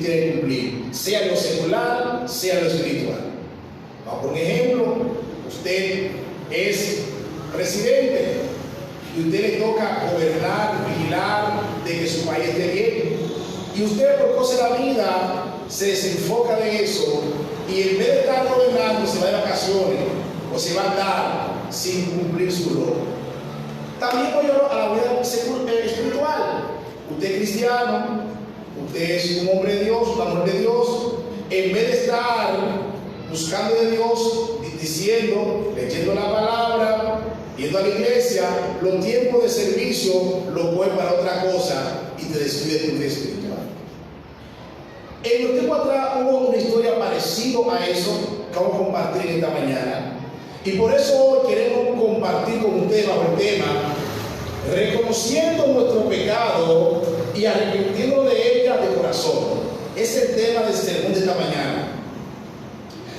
tienes que cumplir, sea en lo secular, sea en lo espiritual. Por ejemplo, usted es presidente y usted le toca gobernar, vigilar de que su país esté bien. Y usted por cosas de la vida se desenfoca de eso y en vez de estar gobernando se va de vacaciones o se va a andar sin cumplir su rol. También voy a la vida espiritual. Usted es cristiano, usted es un hombre de Dios, una mujer de Dios. En vez de estar buscando de Dios, diciendo, leyendo la palabra, yendo a la iglesia, los tiempos de servicio los coge para otra cosa y te descuide tu vida espiritual. En los tiempos atrás hubo una historia parecida a eso que vamos a compartir esta mañana. Y por eso hoy queremos compartir con ustedes bajo el tema reconociendo nuestro pecado y arrepintiéndonos de ella de corazón. Es el tema del sermón de esta mañana.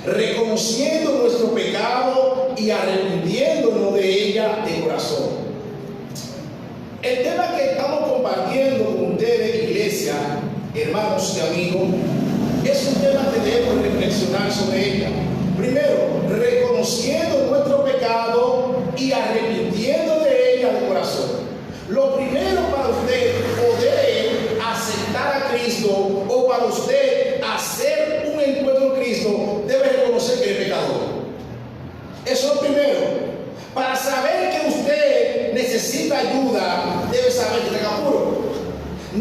Reconociendo nuestro pecado y arrepintiéndonos de ella de corazón. El tema que estamos compartiendo con ustedes, iglesia, hermanos y amigos, es un tema que debemos reflexionar sobre ella. Primero, reconociendo nuestro pecado y arrepintiendo de ella de corazón. Lo primero para usted poder aceptar a Cristo o para usted hacer un encuentro con Cristo, debe reconocer que es pecador. Eso es lo primero. Para saber que usted necesita ayuda, debe saber que está puro.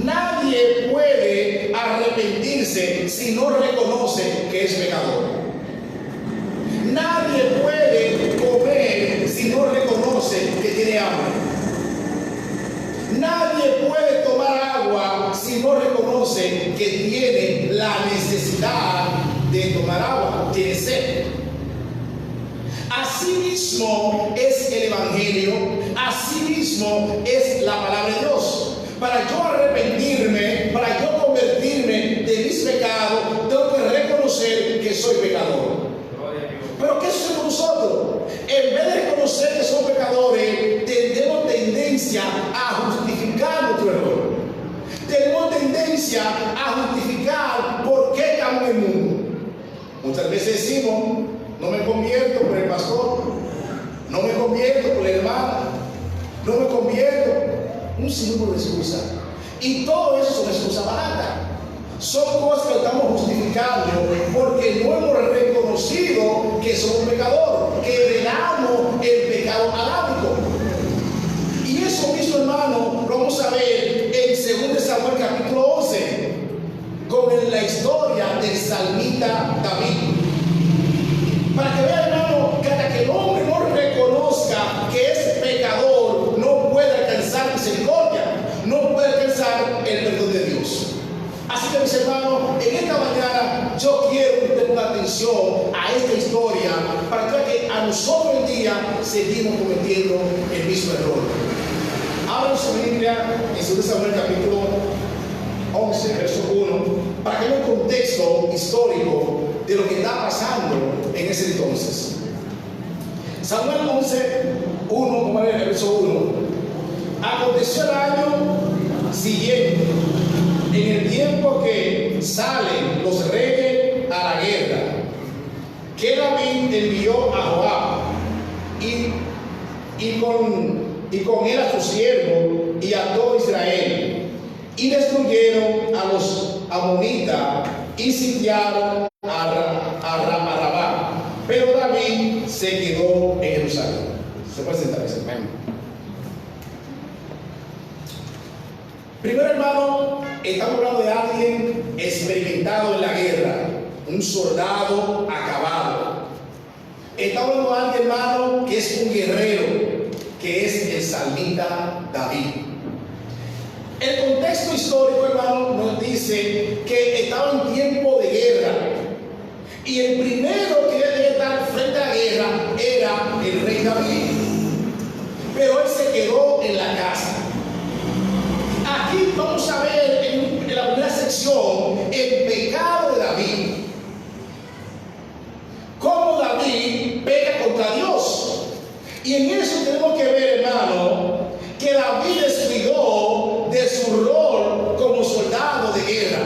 Nadie puede arrepentirse si no reconoce que es pecador. Nadie puede comer si no reconoce que tiene hambre. Nadie puede tomar agua si no reconoce que tiene la necesidad de tomar agua, tiene sed. Así mismo es el Evangelio, así mismo es la palabra de Dios. Para yo arrepentirme, para yo convertirme de mis pecados, tengo que reconocer que soy pecador. Pero ¿qué sucede con nosotros? En vez de reconocer que somos pecadores, tenemos tendencia a justificar nuestro error. Tenemos tendencia a justificar por qué estamos en el mundo. Muchas veces decimos, no me convierto por el pastor, no me convierto por la hermana, no me convierto. Un sinnúmero de excusas. Y todo eso son excusas baratas. Son cosas que estamos justificando porque no hemos reconocido que somos pecadores, que heredamos el pecado adámico. Y eso mismo, hermano, lo vamos a ver en 2 Samuel capítulo 11, con la historia del salmista David. Para que vean, hermano, que hasta que el hombre no reconozca que es pecador, no puede alcanzar misericordia, no puede alcanzar el perdón de Dios. Así que, mis hermanos, en esta mañana yo quiero que presten atención a esta historia para que a nosotros hoy día seguimos cometiendo el mismo error. Abran su Biblia en 2 Samuel capítulo 11, verso 1, para que vean el contexto histórico de lo que está pasando en ese entonces. Samuel 11, 1, como en el verso 1. Aconteció el año siguiente, en el tiempo que salen los reyes a la guerra, que David envió a Joab y con él a su siervo y a todo Israel, y destruyeron a los amonitas y sitiaron a Rabá. Pero David se quedó en Jerusalén. Se puede sentar, hermano. Primero, hermano, estamos hablando de alguien experimentado en la guerra, un soldado acabado. Estamos hablando de alguien, hermano, que es un guerrero, que es el salmista David. El contexto histórico, hermano, nos dice que estaba en tiempo de guerra. Y el primero que debe estar frente a la guerra era el rey David. Pero él se quedó en la casa. Aquí vamos a ver en la primera sección el pecado de David. Cómo David peca contra Dios. Y en eso tenemos que ver, hermano, que David descuidó de su rol como soldado de guerra.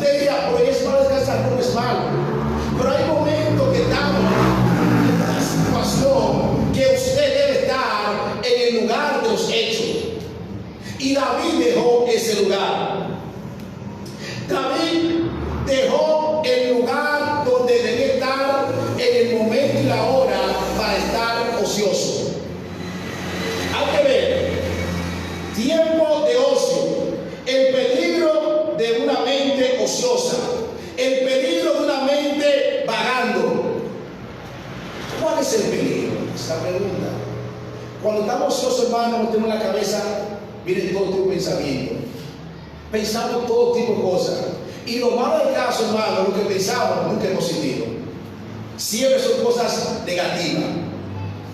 Usted diría, pero es malo descansar, no es malo. Pero hay momentos que estamos en una situación que usted debe estar en el lugar de los hechos. Y David dejó ese lugar. David dejó el lugar donde debía estar en el momento y la hora para estar ocioso. Hay que ver tiempo de ocio, el peligro de una mente ociosa, el peligro de una mente vagando. ¿Cuál es el peligro? Esta pregunta. Cuando estamos ociosos, hermanos, nos tenemos en la cabeza, miren, todo tipo de pensamiento. Pensamos todo tipo de cosas. Y lo malo del caso, hermano, lo que pensamos nunca es positivo. Siempre son cosas negativas,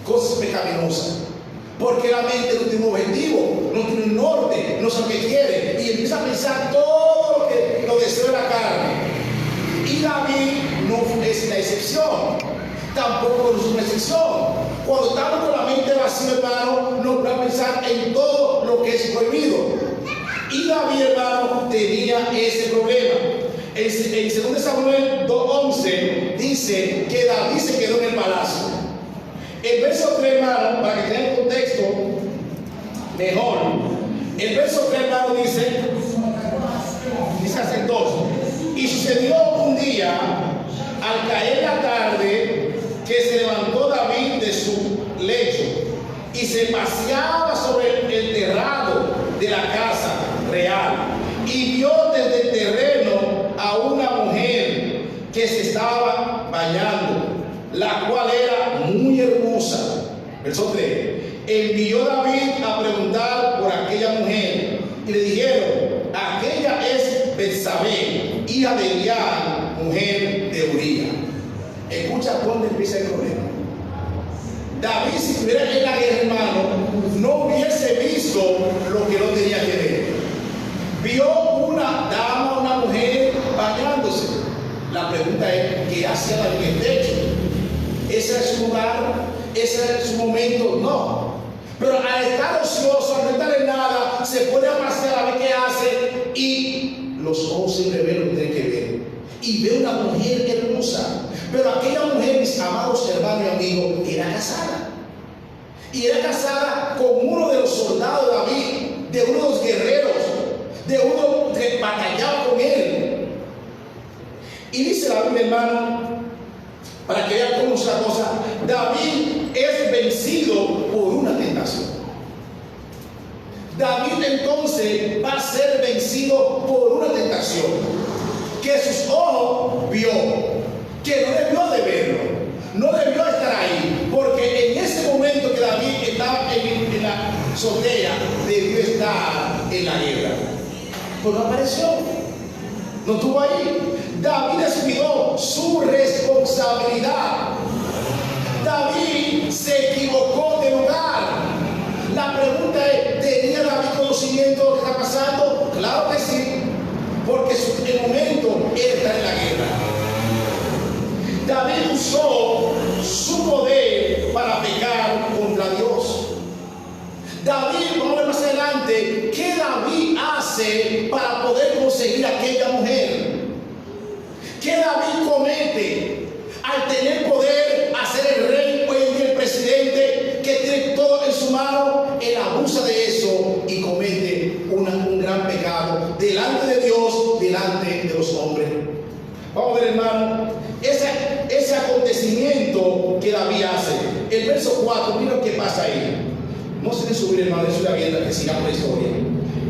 cosas pecaminosas. Porque la mente no tiene un objetivo, no tiene un norte, no sabe qué quiere. Y empieza a pensar todo lo que lo desea la carne. Y David no es la excepción. Tampoco es una excepción. Cuando estamos con la mente vacía, hermano, no podemos pensar en todo lo que es prohibido. Y David, hermano, tenía ese problema. En 2 Samuel 2:11 dice que David se quedó en el palacio. El verso 3, hermano, para que tengan el contexto mejor. El verso 3, hermano, dice hace 2. Y sucedió un día, al caer la tarde, que se levantó David de su lecho y se paseaba sobre el terrado de la casa real y vio desde el terreno a una mujer que se estaba bañando, la cual era muy hermosa. Verso 3. Envió David a preguntar por aquella mujer y le dijeron: aquella es Betsabé, hija de Eliab, mujer de Uría. Escucha dónde empieza el problema. David, si estuviera en la guerra, hermano, no hubiese visto lo que no tenía que ver. Vio una dama, una mujer bañándose. La pregunta es: ¿qué hacía David en el techo? ¿Ese era su lugar? ¿Ese era su momento? No. Pero al estar ocioso, al no estar en nada, se pone a pasear a ver qué hace y los ojos siempre ven lo que tienen que ver. Y ve una mujer hermosa. Pero aquella mujer, mis amados hermanos y amigos, era casada. Y era casada con uno de los soldados de David, de uno de los guerreros, de uno que batallaba con él. Y dice la Biblia, hermano, para que vean cómo es la cosa, David es vencido por una tentación. David entonces va a ser vencido por una tentación que sus ojos vio, que no debió de verlo, no debió estar ahí, porque en ese momento que David estaba en la azotea, debió estar en la guerra. Pero no apareció, no estuvo ahí. David descuidó su responsabilidad. David se equivocó de lugar. La pregunta es: ¿tenía David conocimiento de lo que está pasando? Claro que sí, porque el momento era estar en la guerra. David usó su poder para pecar contra Dios. David, vamos a ver más adelante, ¿qué David hace para poder conseguir aquella mujer? ¿Qué David comete al tener poder a ser el rey o el presidente que tiene todo en su mano? Él abusa de eso y comete un gran pecado delante de Dios, delante de los hombres. Vamos a ver, hermano, ese acontecimiento que David hace. El verso 4, mira lo que pasa ahí. No se debe subir, hermano, eso la vienda, que sigamos la historia.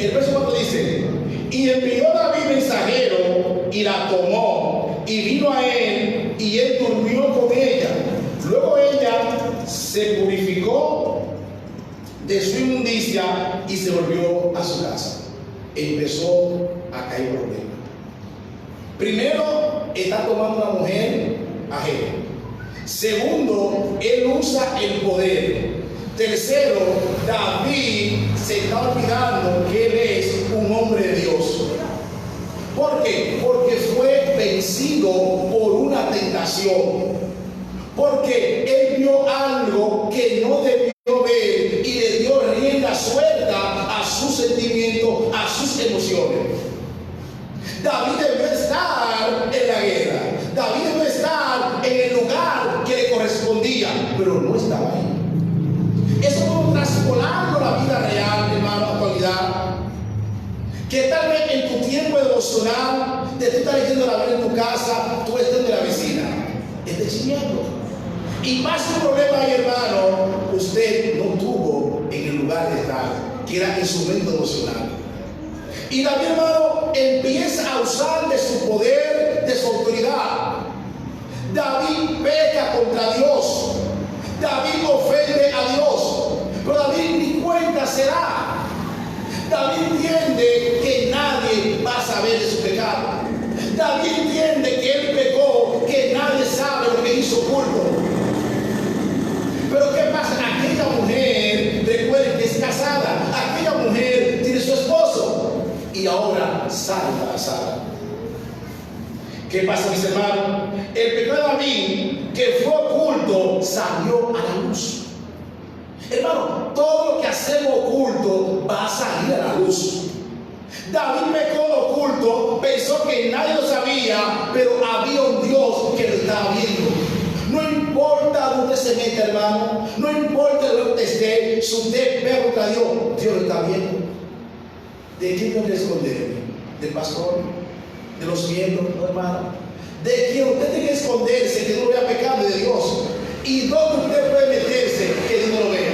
El verso 4 dice: y envió David mensajero y la tomó y vino a él y él durmió con ella. Luego ella se purificó de su inmundicia y se volvió a su casa. Empezó a caer problema. Primero, está tomando una mujer ajena. Segundo, él usa el poder. Tercero, David se está olvidando que él es un hombre de Dios. ¿Por qué? Porque fue vencido por una tentación. Porque él vio algo que no debió ver y le dio rienda suelta a sus sentimientos, a sus emociones. David debió estar pero no estaba ahí. Eso como traspolando la vida real, hermano, actualidad. Que tal vez en tu tiempo devocional, de tú estar leyendo la Biblia en tu casa, tú estés de la vecina, estés chismeando. Y pasa un problema ahí, hermano, usted no tuvo en el lugar de estar, que era en su mente emocional. Y David, hermano, empieza a usar de su poder, de su autoridad. David peca contra Dios. David ofende a Dios. Pero David ni cuenta se da. David entiende que nadie va a saber de su pecado. David entiende que él pecó, que nadie sabe lo que hizo oculto. Pero ¿qué pasa? Aquella mujer, recuerden que es casada, aquella mujer tiene su esposo y ahora sale embarazada. ¿Qué pasa, mis hermanos? El pecado de David, que fue oculto, salió a la luz. Hermano, todo lo que hacemos oculto va a salir a la luz. David pecó oculto, pensó que nadie lo sabía, pero había un Dios que lo estaba viendo. No importa dónde se meta, hermano, no importa dónde esté, si usted ve contra Dios, Dios lo está viendo. ¿De quién tiene que esconderme? ¿Del pastor? ¿De los miembros? No, hermano. ¿De quién usted tiene que esconderse que no vea pecado de Dios? ¿Y dónde usted puede meterse que Dios no lo vea?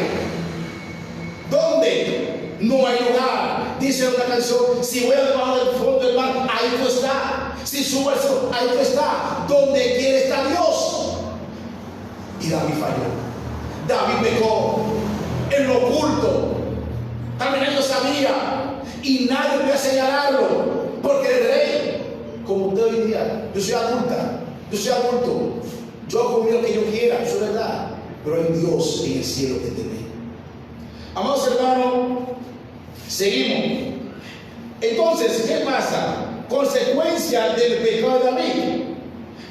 ¿Dónde? No hay lugar. Dice una canción: si voy debajo del fondo del mar, ahí tú estás. Si subo al sol, ahí tú estás. ¿Dónde quiere estar Dios? Y David falló. David pecó en lo oculto. También él lo sabía y nadie podía señalarlo, porque el rey, como usted hoy día, yo soy adulta, yo soy adulto, yo hago lo que yo quiera, eso es verdad, pero hay Dios en el cielo que te ve. Amados hermanos, seguimos. Entonces, ¿qué pasa? Consecuencia del pecado de David.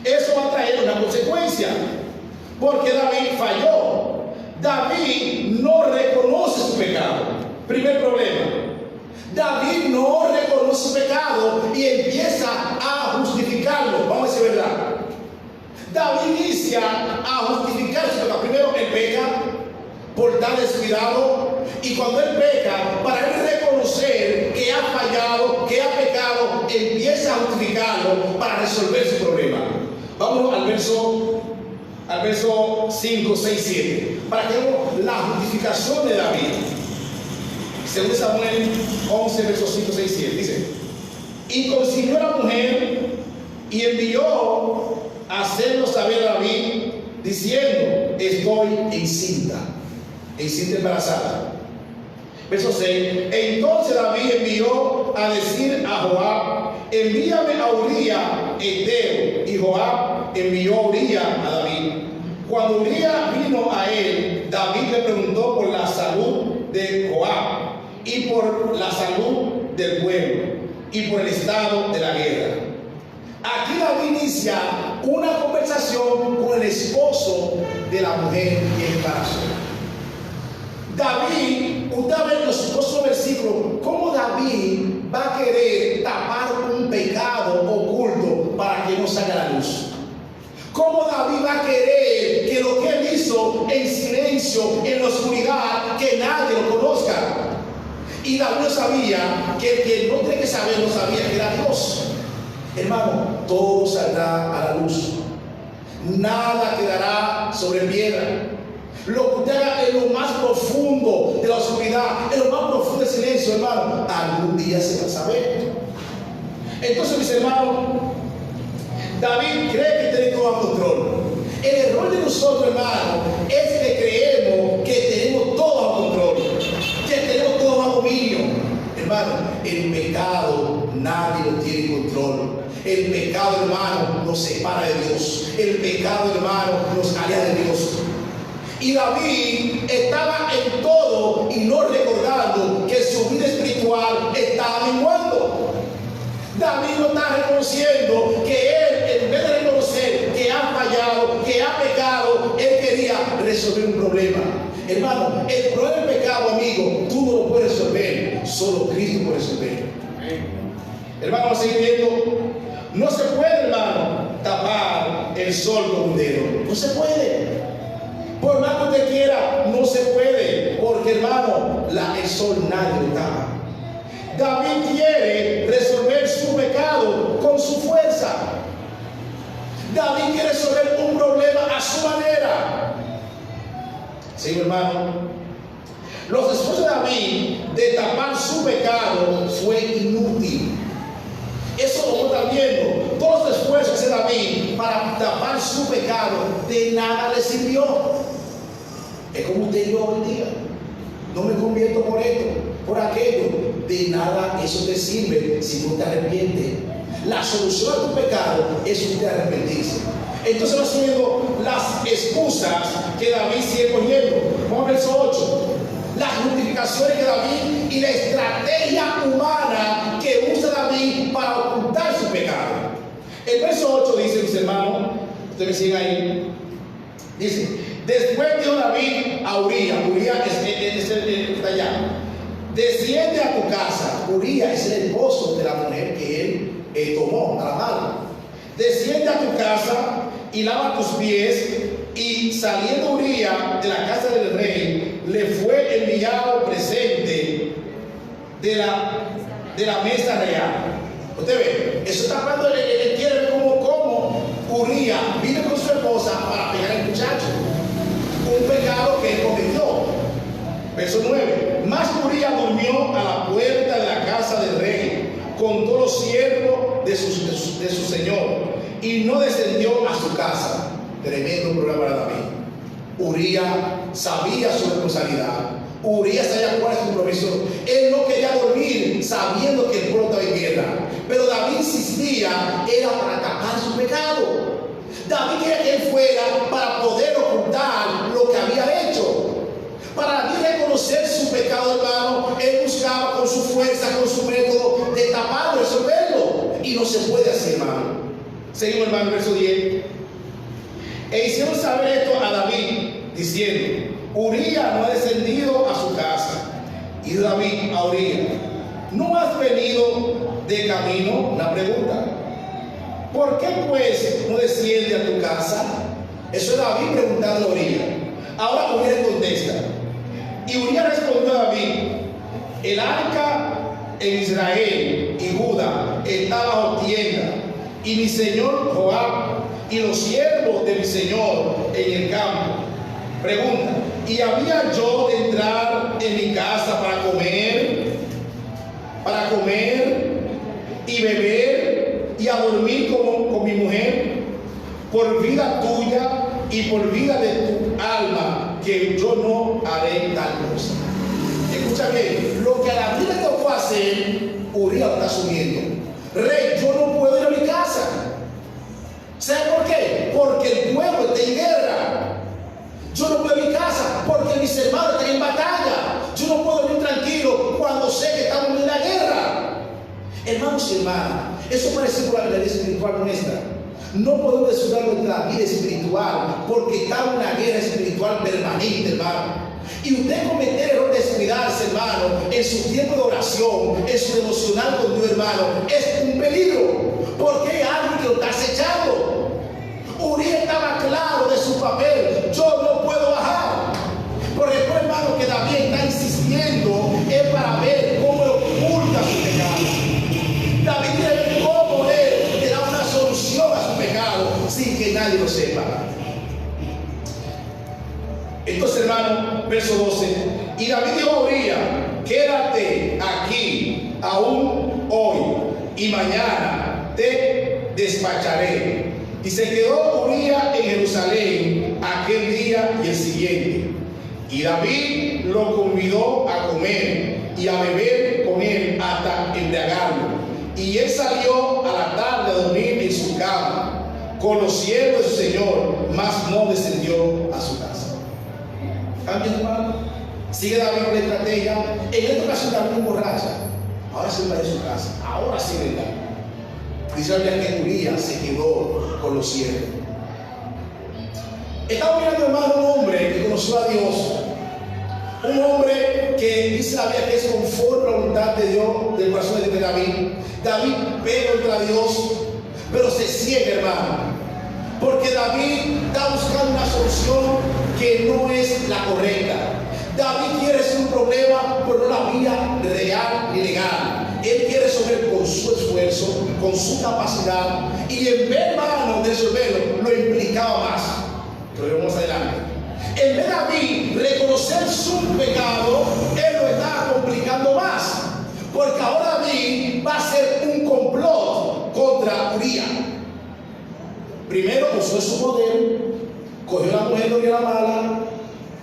Eso va a traer una consecuencia, porque David falló. David no reconoce su pecado. Primer problema. David no reconoce su pecado y empieza a justificarlo. Vamos a decir verdad. David inicia a justificar su pecado. Primero, él peca por estar descuidado. Y cuando él peca, para él reconocer que ha fallado, que ha pecado, empieza a justificarlo para resolver su problema. Vamos al verso 5, 6, 7. Para que veamos la justificación de David. Según Samuel 11, versos 5, 6, 7. Dice: y consiguió la mujer y envió a hacerlo saber a David, diciendo: estoy encinta embarazada. Verso 6. Entonces David envió a decir a Joab: envíame a Uría Eteo. Y Joab envió a Uría a David. Cuando Uría vino a él, David le preguntó por la salud de Joab y por la salud del pueblo y por el estado de la guerra. Aquí David inicia una conversación con el esposo de la mujer que embarazó. David, usted ve en los próximos versículos cómo David va a querer tapar un pecado oculto para que no salga a la luz. Cómo David va a querer que lo que él hizo en silencio, en la oscuridad, que nadie lo conozca. Y David sabía que el que no tiene que saber, no sabía que era Dios. Hermano, todo saldrá a la luz. Nada quedará sobre piedra. Lo que usted haga en lo más profundo de la oscuridad, en lo más profundo del silencio, hermano, algún día se va a saber. Entonces, mis hermanos, David cree que tiene todo bajo control. El error de nosotros, hermano, es que creemos que tenemos todo bajo control, que tenemos todo bajo dominio. Hermano, el pecado nadie lo tiene en control. El pecado, hermano, nos separa de Dios. El pecado, hermano, nos aleja de Dios. Y David estaba en todo y no recordando que su vida espiritual estaba menguando. David no está reconociendo que él, en vez de reconocer que ha fallado, que ha pecado, él quería resolver un problema. Hermano, el problema del pecado, amigo, tú no lo puedes resolver, solo Cristo puede resolver. Hermano, vamos a seguir viendo. No se puede, hermano, tapar el sol con un dedo. No se puede. Por más que usted quiera, no se puede, porque hermano, el sol nadie lo tapa. David quiere resolver su pecado con su fuerza. David quiere resolver un problema a su manera. Sí, hermano. Los esfuerzos de David de tapar su pecado fue inútil. Eso lo está viendo. Todos los esfuerzos de David para tapar su pecado de nada le sirvió. Es como usted y yo hoy día. No me convierto por esto, por aquello. De nada eso te sirve si no te arrepientes. La solución a tu pecado es usted arrepentirse. Entonces va siendo las excusas que David sigue poniendo. Vamos al verso 8. Las justificaciones que David y la estrategia humana que usa David para ocultar su pecado. El verso 8 dice, mis hermanos, ustedes me siguen ahí. Dice, después dio David a Urías. Urías es el está allá. Desciende a tu casa. Urías es el esposo de la mujer que él tomó a la mano. Desciende a tu casa y lava tus pies. Y saliendo Urías de la casa del rey, le fue enviado presente de la mesa real. Usted ve, eso está hablando, él quiere ver cómo Urías vive con su esposa para pegar al muchacho. Un pecado que él cometió. Verso 9. Mas Urías durmió a la puerta de la casa del rey con todos los siervos de su señor y no descendió a su casa. Tremendo problema para David. Urías sabía su responsabilidad. Urías sabía cuál es su compromiso. Él no quería dormir sabiendo que el pueblo estaba en guerra. Pero David insistía, era para tapar su pecado. David quería que él fuera para poder ocultar lo que había hecho. Para David reconocer su pecado, hermano, él buscaba con su fuerza, con su método de taparlo, resolverlo. Y no se puede hacer, hermano. Seguimos, hermano, verso 10. E hicieron saber esto a David, diciendo, Urías no ha descendido a su casa. Y David a Urías, ¿no has venido de camino? Una pregunta. ¿Por qué pues no desciende a tu casa? Eso es David preguntando a Urías. Ahora Urías contesta. Y Urías respondió a David, el arca en Israel y Judá está bajo tienda, y mi señor Joab y los siervos de mi señor en el campo. Pregunta, ¿y había yo de entrar en mi casa para comer y beber y a dormir con mi mujer? Por vida tuya y por vida de tu alma, que yo no haré tal cosa. Escucha bien, lo que a David le tocó hacer, Urías lo está asumiendo. Rey, yo no puedo ir a mi casa. ¿Sabe por qué? Porque el pueblo está en guerra. Yo no puedo ir a mi casa porque mis hermanos están en batalla. Yo no puedo ir tranquilo cuando sé que estamos en la guerra. Hermanos y hermanas, eso parece por la vida espiritual nuestra. No podemos disfrutar nuestra vida espiritual porque está en una guerra espiritual permanente, hermano. Y usted cometer el error de descuidarse, hermano, en su tiempo de oración, en su devocional con Dios, hermano, es un peligro. Porque hay alguien que lo está acechando. Urías estaba claro de su papel. Yo no puedo bajar. Por ejemplo, hermano, que David está insistiendo es para ver cómo oculta su pecado. David quiere ver cómo él le da una solución a su pecado sin que nadie lo sepa. Entonces, hermano, verso 12. Y David dijo a Urías, quédate aquí aún hoy y mañana te despacharé. Y se quedó Urías en Jerusalén aquel día y el siguiente. Y David lo convidó a comer y a beber con él hasta embriagarlo. Y él salió a la tarde a dormir en su cama con los siervos de su señor, mas no descendió a su casa. ¿Cambia, hermano? Sigue David con la estrategia. En esta ocasión David borracha. Ahora se va de su casa. Ahora sí vendrá. Dice la Biblia que Urías se quedó con los siervos. Estamos mirando, hermano, un hombre que conoció a Dios. Un hombre que dice la Biblia que es conforme a la voluntad de Dios, del corazón de David. David pega contra Dios, pero se ciega, hermano. Porque David está buscando una solución que no es la correcta. David quiere resolver un problema por una vía real y legal. Él quiere resolver con su esfuerzo, con su capacidad, y en vez, hermano, de resolverlo, lo implicaba más. Pero vamos adelante. En vez de David reconocer su pecado, él lo está complicando más. Porque ahora David va a hacer un complot contra Urías. Primero usó su poder, cogió a la mujer de Urías la mala,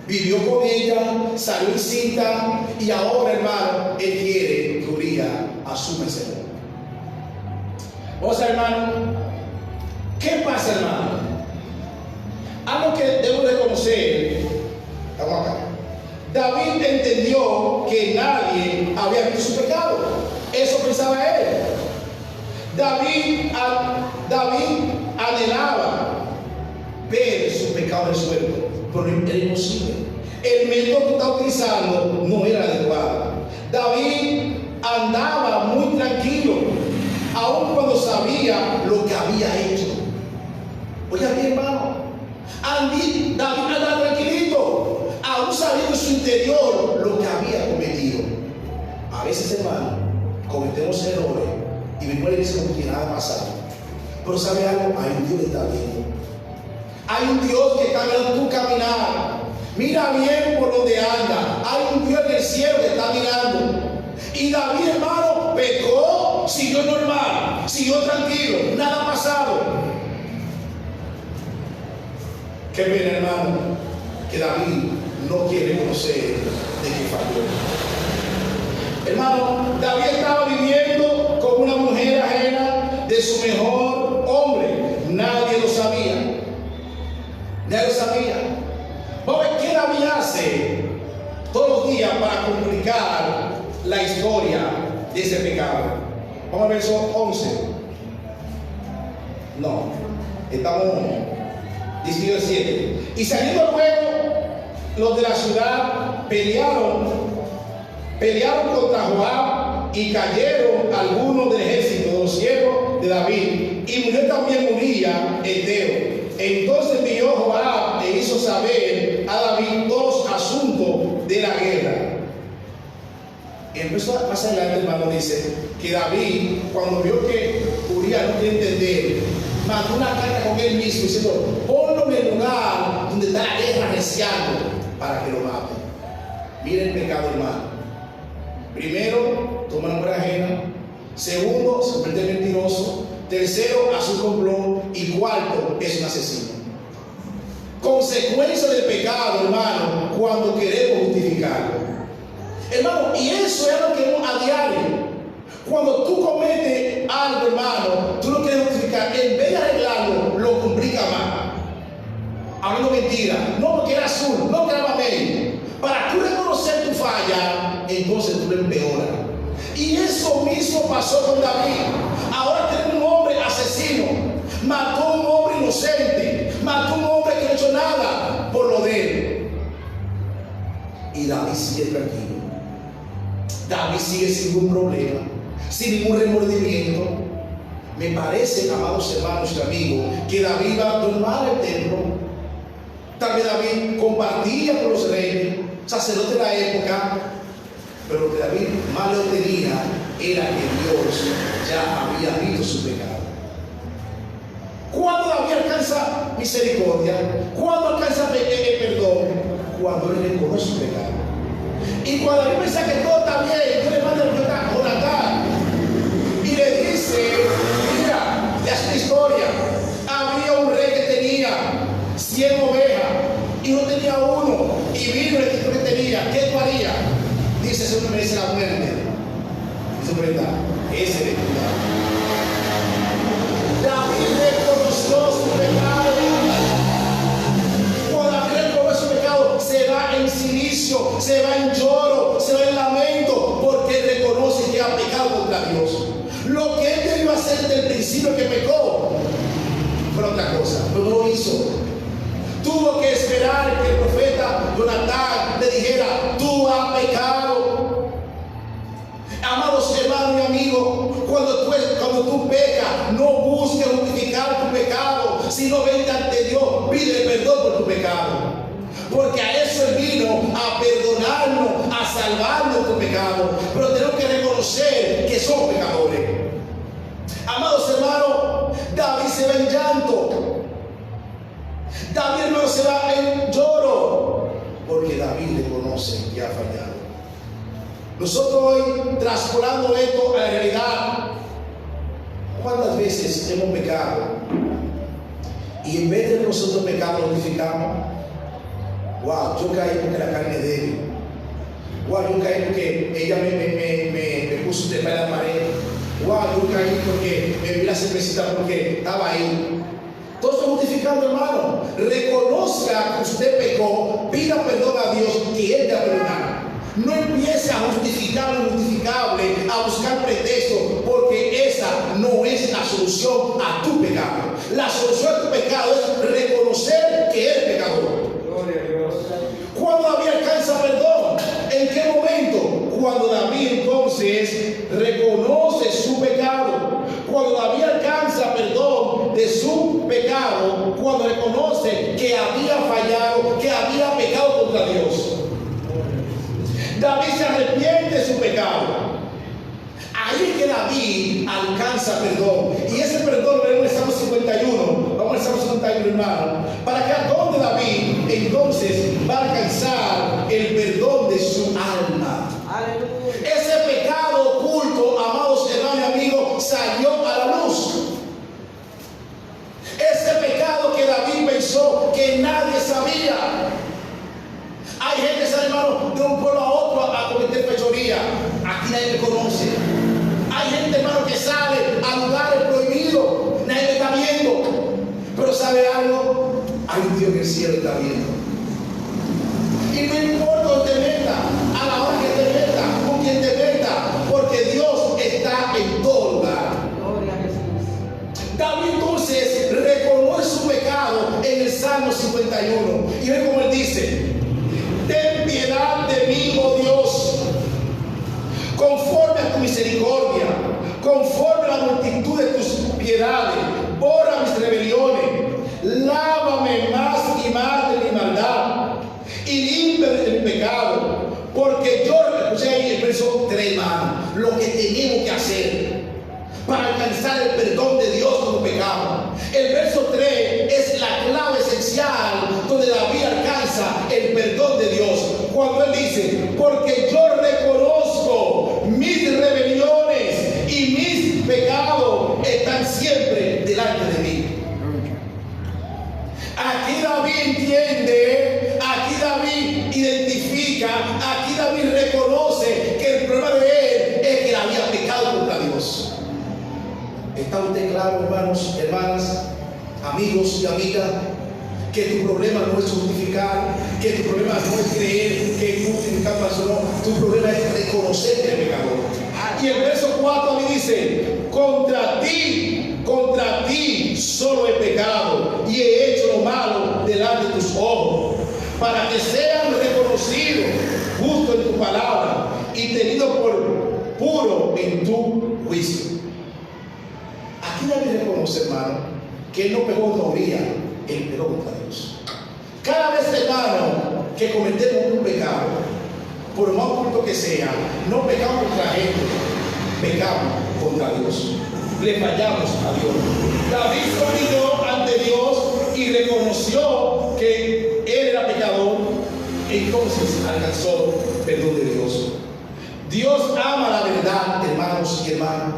vivió con ella, salió encinta, y ahora, hermano, él quiere que Urías asuma ese rol. O sea, hermano, ¿qué pasa, hermano? Algo que debo reconocer, estamos acá. David entendió que nadie había visto su pecado. Eso pensaba él. David anhelaba ver su pecado resuelto, pero era imposible. El método que estaba utilizando no era adecuado. David andaba muy tranquilo, aun cuando sabía lo que había hecho. Oye, aquí, hermano, David andaba tranquilito, aún sabiendo en su interior lo que había cometido. A veces, hermano, cometemos errores y venimos a la iglesia como que nada ha pasado. Pero ¿sabe algo? Hay un Dios que está viendo. Hay un Dios que está viendo tu caminar. Mira bien por donde anda. Hay un Dios en el cielo que está mirando. Y David, hermano, pecó, siguió normal, siguió tranquilo, nada ha pasado. Qué pena, hermano, que David no quiere conocer de qué falló. Hermano, David estaba viviendo con una mujer ajena de su mejor hombre. Nadie lo sabía. Nadie lo sabía. Vamos a ver qué David hace todos los días para complicar la historia de ese pecado. Vamos al verso 11. No, estamos 17. Y saliendo luego, los de la ciudad pelearon contra Joab, y cayeron algunos del ejército de los siervos de David, y murió también Urías Eteo. Entonces envió Joab e hizo saber a David todos los asuntos de la guerra. Y empezó más adelante, hermano, dice que David, cuando vio que Urías no quería entender, mandó una carta con él mismo diciendo: ponlo en el lugar donde está la guerra reciando para que lo mate. Miren el pecado, hermano. Primero, toma la mujer ajena. Segundo, se convierte en mentiroso. Tercero, hace un complot. Y cuarto, es un asesino. Consecuencia del pecado, hermano, cuando queremos justificarlo. Hermano, y eso es lo que vemos a diario. Cuando tú cometes algo, hermano, tú lo quieres justificar, en vez de arreglarlo, lo complica más. Hablando mentira, no porque era azul, no que era mamey. Para tú reconocer tu falla, entonces tú lo empeoras. Y eso mismo pasó con David. Ahora tenemos un hombre asesino, mató a un hombre inocente, mató a un hombre que no ha hecho nada por lo de él. Y David sigue tranquilo. David sigue sin ningún problema, sin ningún remordimiento. Me parece, amados hermanos y amigos, que David va a tomar el templo. Tal vez David compartía con los reyes, sacerdotes de la época, pero lo que David más le tenía era que Dios ya había visto su pecado. ¿Cuándo David alcanza misericordia? ¿Cuándo alcanza perdón? Cuando él reconoce su pecado. Y cuando David piensa que todo está bien, Dios le manda el profeta Jonatán y le dice: mira, le hace una historia. Había un rey que tenía 100 ovejas y no tenía uno, y vino el tipo que tenía. ¿Qué tú harías? Dice: eso no merece la muerte. Dice: verdad, ese es el pecado. David reconoció su pecado. Cuando David reconoce su pecado, se va en silicio, se va en lloro, se va en lamento, porque él reconoce que ha pecado contra Dios. Lo que él debió hacer desde el principio que pecó fue otra cosa, pero no lo hizo. Tuvo que esperar que el profeta Jonatán le dijera: tú has pecado. Amados hermanos y amigos, cuando sino vente ante Dios, pide perdón por tu pecado. Porque a eso Él vino, a perdonarnos, a salvarnos de tu pecado. Pero tenemos que reconocer que somos pecadores. Amados hermanos, David se va en llanto. David, hermano, se va en lloro. Porque David reconoce que ha fallado. Nosotros hoy, traspolando esto a la realidad, ¿cuántas veces hemos pecado? Y en vez de nosotros pecar, lo notificamos. Wow, yo caí porque la carne es débil. Wow, yo caí porque ella me puso de espalda en la pared. Wow, yo caí porque me vi la cervecita porque estaba ahí. Todo esto justificando, hermano. Reconozca que usted pecó, pida perdón a Dios y Él te perdonará. No empiece a justificar lo injustificable, a buscar pretextos, porque esa no es la solución a tu pecado. La solución a tu pecado es reconocer que eres pecador. Gloria a Dios. ¿Cuándo David alcanza perdón? ¿En qué momento? Cuando David entonces reconoce su pecado. Cuando David alcanza perdón de su pecado, cuando reconoce que había fallado, que había pecado contra Dios. David se arrepiente de su pecado. Ahí es que David alcanza perdón. Y ese perdón lo vemos en el Salmo 51. Vamos al Salmo 51, hermano. Para que a donde David entonces va a alcanzar el perdón de su alma. Aleluya. Ese pecado oculto, amados hermanos y amigos, salió a la luz. Ese pecado que David pensó que nadie sabía. Hay gente, hermano, de un pueblo a otro a cometer fechoría. Aquí nadie me conoce. Hay gente, hermano, que sale a lugares prohibidos. Nadie me está viendo. Pero ¿sabe algo? Hay un Dios que el cielo está viendo. Y no importa donde te meta, a la hora que te meta, con quien te meta, porque Dios está en todo lugar. David entonces reconoce su pecado en el Salmo 51. Y ve como él dice: ten piedad de mí, oh Dios, conforme a tu misericordia, conforme a la multitud de tus piedades, borra mis rebeliones, lávame más y más de mi maldad, y límpiame de mi pecado, porque yo, escuché ahí el verso 3, hermano, lo que tenemos que hacer para alcanzar el perdón de Dios como pecado. El verso 3 es la clave esencial donde David alcanza el perdón de Dios. Cuando él dice: porque yo reconozco mis rebeliones y mis pecados están siempre delante de mí. Aquí David entiende, aquí David identifica, aquí David reconoce que el problema de él es que él había pecado contra Dios. ¿Está usted claro, hermanos, hermanas, amigos y amigas, que tu problema no es justificar, que tu problema no es creer que justificar pasó? No, tu problema es reconocer que eres pecador. Y el verso 4 me dice: contra ti solo he pecado y he hecho lo malo delante de tus ojos, para que sean reconocidos justo en tu palabra y tenido por puro en tu juicio. Aquí David reconoce, hermano, que él no pecó contra Uría, él pecó contra Dios. Cada vez, hermano, que cometemos un pecado, por más oculto que sea, no pecamos contra la gente, pecamos contra Dios. Le fallamos a Dios. David se humilló ante Dios y reconoció que él era pecador. Entonces alcanzó perdón de Dios. Dios ama la verdad, hermanos y hermanas.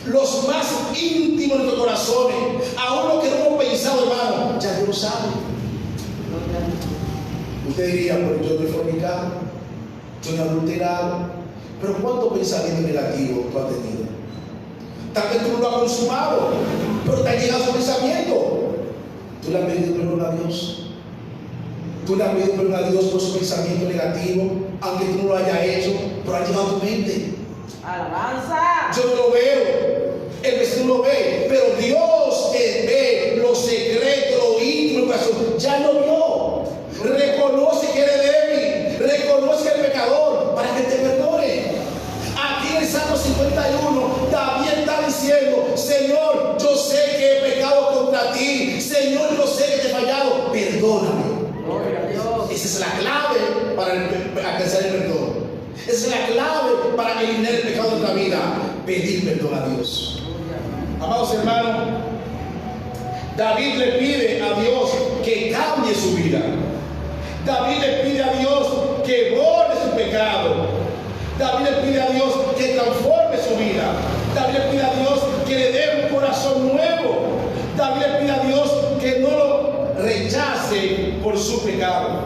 Los más íntimos de nuestros corazones, aún lo que no hemos pensado, hermano, ya Dios lo sabe. Usted diría: pero yo no he fornicado, yo no he adulterado. Pero ¿cuántos pensamientos negativos tú has tenido? Tal vez tú no lo has consumado, pero te ha llegado su pensamiento. ¿Tú le has pedido perdón a Dios? ¿Tú le has pedido perdón a Dios por su pensamiento negativo, aunque tú no lo hayas hecho, pero ha llegado a tu mente? ¡Alabanza! Yo no lo veo, el vecino lo ve, pero Dios ve lo secreto, lo íntimo, el corazón. Ya lo vio. Reconoce que eres débil, reconoce que eres pecador para que te perdone. Aquí en el Salmo 51, David está diciendo: Señor, yo sé que he pecado contra ti, Señor, yo sé que te he fallado, perdóname. Gloria a Dios. Esa es la clave para alcanzar el perdón. Esa es la clave para eliminar el pecado de nuestra vida, pedir perdón a Dios. Amados hermanos, David le pide a Dios que cambie su vida. David le pide a Dios que borre su pecado. David le pide a Dios que transforme su vida. David le pide a Dios que le dé un corazón nuevo. David le pide a Dios que no lo rechace por su pecado.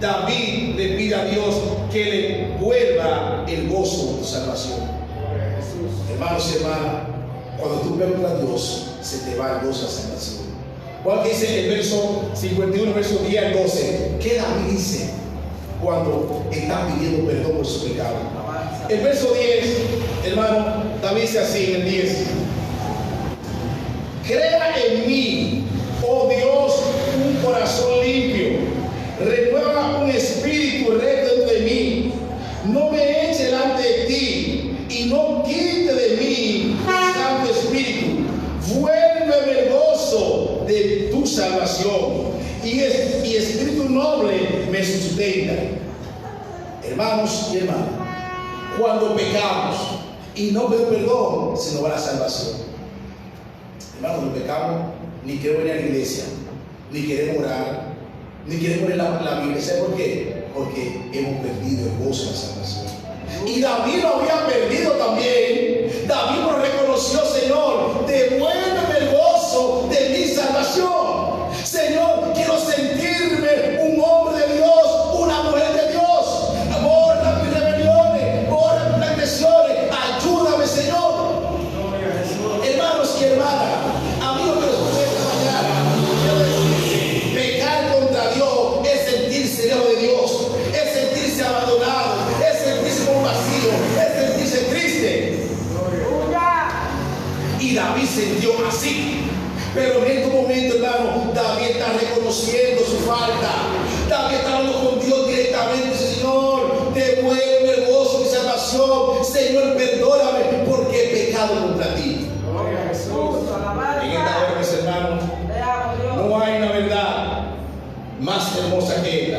David le pide a Dios que le vuelva el gozo de tu salvación. Hermanos y hermanas, cuando tú perdonas a Dios, se te va el gozo de la salvación. Porque dice el verso 51, verso 10 al 12, ¿qué David dice cuando está pidiendo perdón por su pecado? El verso 10, hermano, David dice así en el 10: crea en mí, oh Dios, un corazón limpio, renueva un espíritu recto dentro de mí, no me eche delante de ti y no quite de mí tu santo espíritu. Vuélveme el gozo de tu salvación y espíritu noble me sustenta. Hermanos y hermanas, cuando pecamos y no pedimos perdón, se nos va la salvación. Hermanos, cuando pecamos, ni queremos venir a la iglesia, ni queremos orar, ni queremos leer la Biblia. ¿Sabes por qué? Porque hemos perdido el gozo de la salvación. Y David lo había perdido también. David lo reconoció: Señor, devuélveme el gozo de mi salvación. Señor, quiero sentirme un hombre de Dios, una mujer de Dios. Borra mis rebeliones, borra mis transgresiones. Ayúdame, Señor. Hermanos y hermanas, amigos que nos escuchan esta mañana, quiero decir, pecar contra Dios es sentirse lejos de Dios, es sentirse abandonado, es sentirse con un vacío, es sentirse triste. Y David sintió así. Pero en este momento, hermano, David está reconociendo su falta. David está hablando con Dios directamente. Dice: Señor, devuelve el gozo de mi salvación. Señor, perdóname porque he pecado contra ti. Gloria a Jesús. En esta hora, mis hermanos, no hay una verdad más hermosa que esta.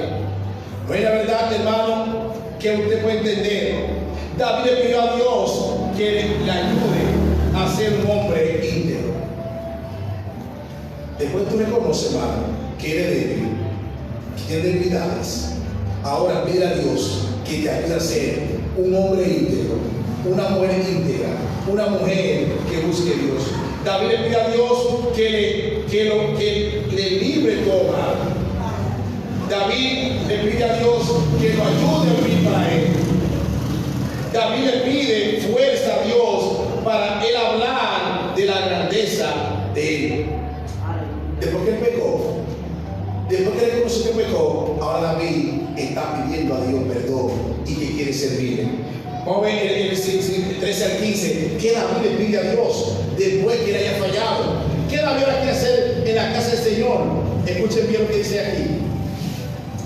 No hay una verdad, hermano, que usted pueda entender. David le pidió a Dios que le ayude a ser un hombre íntegro. Después tú reconoces, hermano, que eres débil, que tienes debilidades. Ahora pide a Dios que te ayude a ser un hombre íntegro, una mujer íntegra, una mujer que busque a Dios. David le pide a Dios que le libre tu hogar. David le pide a Dios que lo ayude a vivir para él. David le pide fuerza a Dios para él hablar de la grandeza de él. Después que él pecó, después que él reconoció que pecó, ahora David está pidiendo a Dios perdón y que quiere servirle. Vamos a ver el 13 al 15. ¿Qué David le pide a Dios después que le haya fallado? ¿Qué David ahora quiere hacer en la casa del Señor? Escuchen bien lo que dice aquí.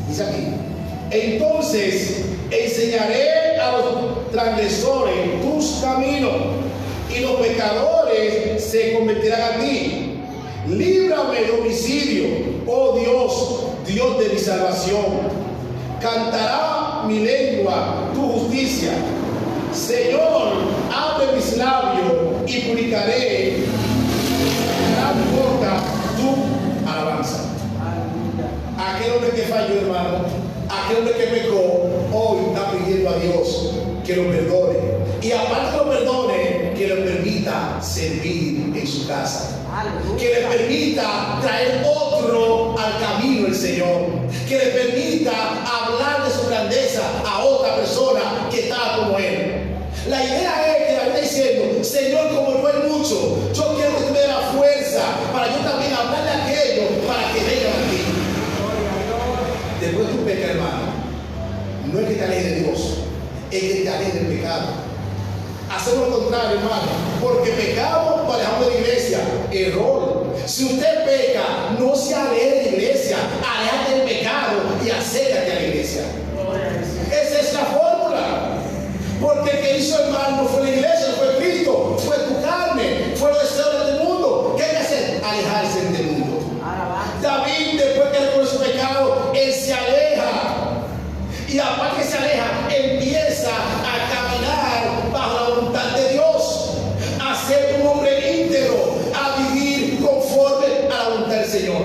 Dice aquí: entonces enseñaré a los transgresores tus caminos y los pecadores se convertirán a ti. Líbrame de homicidio, oh Dios, Dios de mi salvación. Cantará mi lengua tu justicia. Señor, abre mis labios y publicaré la boca tu alabanza. Aquel hombre que falló, hermano, aquel hombre que pecó, hoy está pidiendo a Dios que lo perdone. Y aparte que lo perdone, que le permita servir en su casa. Que le permita traer otro al camino del Señor. Que le permita hablar de su grandeza a otra persona que está como él. La idea es que la está diciendo: Señor, como no hay mucho, yo quiero que tú me des la fuerza para yo también hablarle a aquellos para que vengan a ti. Después tú pecas, hermano, no es que te alejes de Dios, es que te alejes del pecado. Hacemos lo contrario, hermano, porque pecamos nos alejamos de la iglesia. Error. Si usted peca, no se aleje de la iglesia, aléjate del pecado y acércate a la iglesia. Esa es la fórmula. Porque el que hizo el mal no fue la iglesia, no fue Cristo, fue tu carne, fue los deseos del mundo. ¿Qué hay que hacer? Alejarse del mundo. Y aparte que se aleja, empieza a caminar bajo la voluntad de Dios, a ser un hombre íntegro, a vivir conforme a la voluntad del Señor.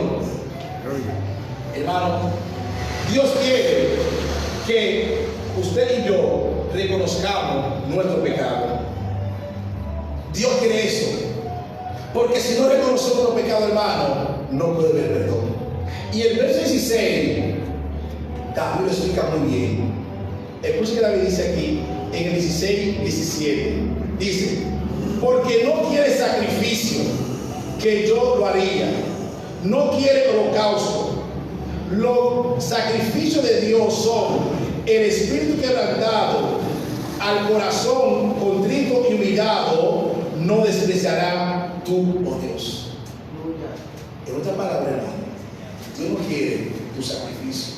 Hermano, Dios quiere que usted y yo reconozcamos nuestro pecado. Dios quiere eso, porque si no reconocemos nuestro pecado, hermano, no puede haber perdón. Y el verso 16, David lo explica muy bien. Escuchen que David dice aquí, en el 16-17, dice: porque no quiere sacrificio, que yo lo haría, no quiere holocausto. Los sacrificios de Dios son el espíritu quebrantado, al corazón contrito y humillado, no despreciará tú, oh Dios. En otra palabra, hermano, Dios no quiere tu sacrificio.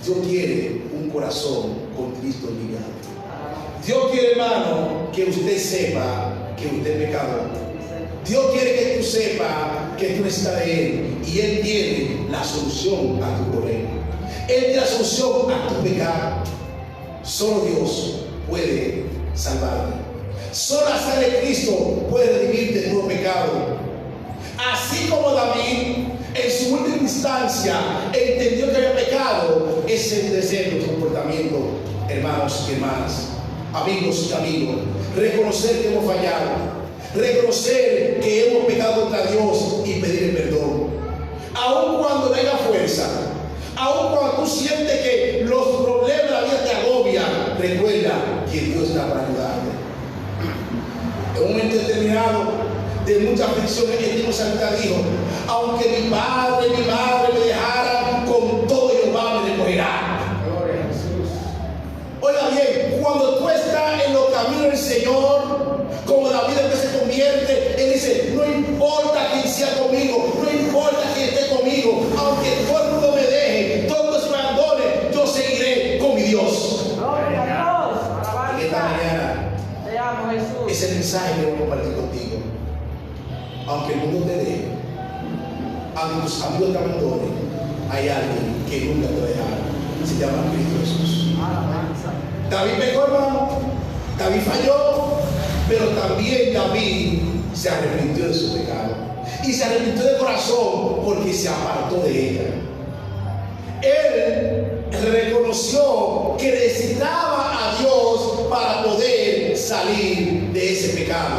Dios quiere un corazón contrito y humillado. Dios quiere, hermano, que usted sepa que usted es pecador. Dios quiere que tú sepas que tú necesitas de Él, y Él tiene la solución a tu problema. Él tiene la solución a tu pecado. Solo Dios puede salvarte. Solo la sangre de Cristo puede redimirte de tu pecado. Así como David en su última instancia entendió que había pecado, ese debe ser nuestro comportamiento, hermanos y hermanas, amigos y amigos. Reconocer que hemos fallado, reconocer que hemos pecado contra Dios y pedir perdón. Aun cuando no haya fuerza, aun cuando tú sientes que los problemas de la vida te agobian, recuerda que Dios está para ayudarte. En un momento determinado de mucha aflicción, el mismo Santa dijo: aunque mi padre y mi madre me dejaran, con todo Jehová me recogerá. Gloria a Jesús. Oiga bien, cuando tú estás en los caminos del Señor, como David que se convierte, él dice: no importa quién sea conmigo, no importa quién esté conmigo, aunque todo el mundo me deje, todos me abandonen, yo seguiré con mi Dios. Gloria a Dios. En esta mañana, Te amo, Jesús. ese es el mensaje que voy a compartir contigo. Aunque el mundo te deje, aunque tus amigos te abandonen, hay alguien que nunca te dejará. Se llama Cristo Jesús. Alabanza. David pecó, hermano. David falló, pero también David se arrepintió de su pecado. Y se arrepintió de corazón porque se apartó de ella. Él reconoció que necesitaba a Dios para poder salir de ese pecado,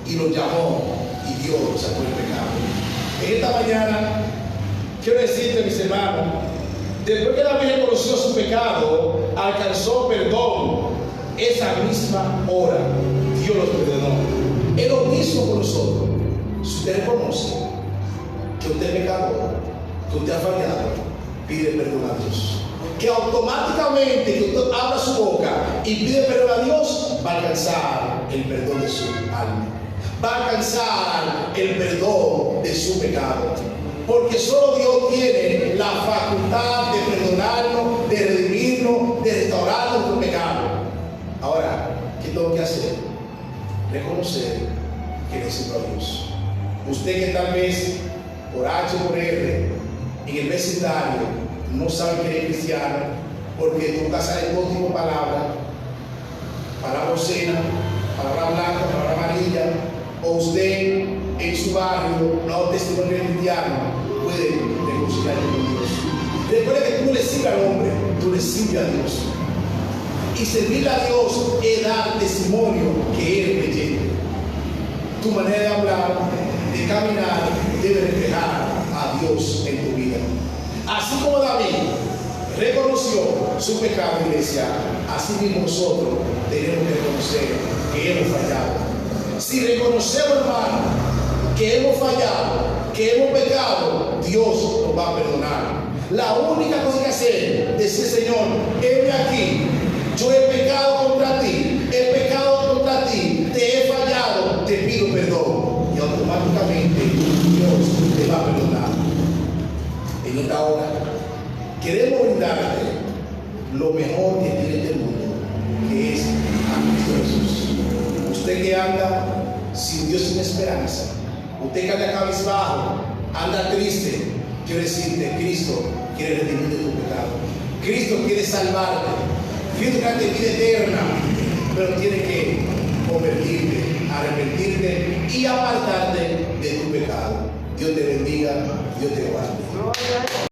y lo llamó, y Dios lo sacó del pecado. En esta mañana quiero decirte, mis hermanos, después que David reconoció su pecado, alcanzó perdón. Esa misma hora Dios los perdonó. Es lo mismo con nosotros. Si usted reconoce que usted es pecador, que usted ha fallado, pide perdón a Dios. Que automáticamente que usted abra su boca y pide perdón a Dios, va a alcanzar el perdón de su alma, va a alcanzar el perdón de su pecado. Porque solo Dios tiene la facultad de perdonarnos, de redimirnos, de restaurar nuestro pecado. Ahora, ¿qué tengo que hacer? Reconocer que necesito a Dios. Usted que tal vez por H o por R en el vecindario no sabe que es cristiano, porque nunca sabe todo tipo de palabras, palabra obscena, palabra blanca, palabra amarilla, o usted en su barrio no ha testimonio cristiano, puede reconciliarse con Dios. Recuerda que tú no le sirves al hombre, tú le sirves a Dios. Y servirle a Dios es dar testimonio que eres creyente. Tu manera de hablar, de caminar, debe reflejar a Dios en tu vida. Así como David reconoció su pecado, iglesia, así mismo nosotros tenemos que reconocer que hemos fallado. Si reconocemos, hermano, que hemos fallado, que hemos pecado, Dios nos va a perdonar. La única cosa que hacer es decir: Señor, heme aquí, yo he pecado contra ti, he pecado contra ti, te he fallado, te pido perdón. Y automáticamente Dios te va a perdonar. En esta hora queremos brindarte lo mejor que tiene este mundo, que es a Cristo Jesús. Usted que anda sin Dios, sin esperanza, usted que anda cabizbajo, anda triste, quiero decirte: Cristo quiere redimirte de tu pecado. Cristo quiere salvarte. Cristo quiere darte vida eterna. Pero tiene que convertirte, arrepentirte y apartarte de tu pecado. Dios te bendiga, Dios te guarde. Gloria a Dios.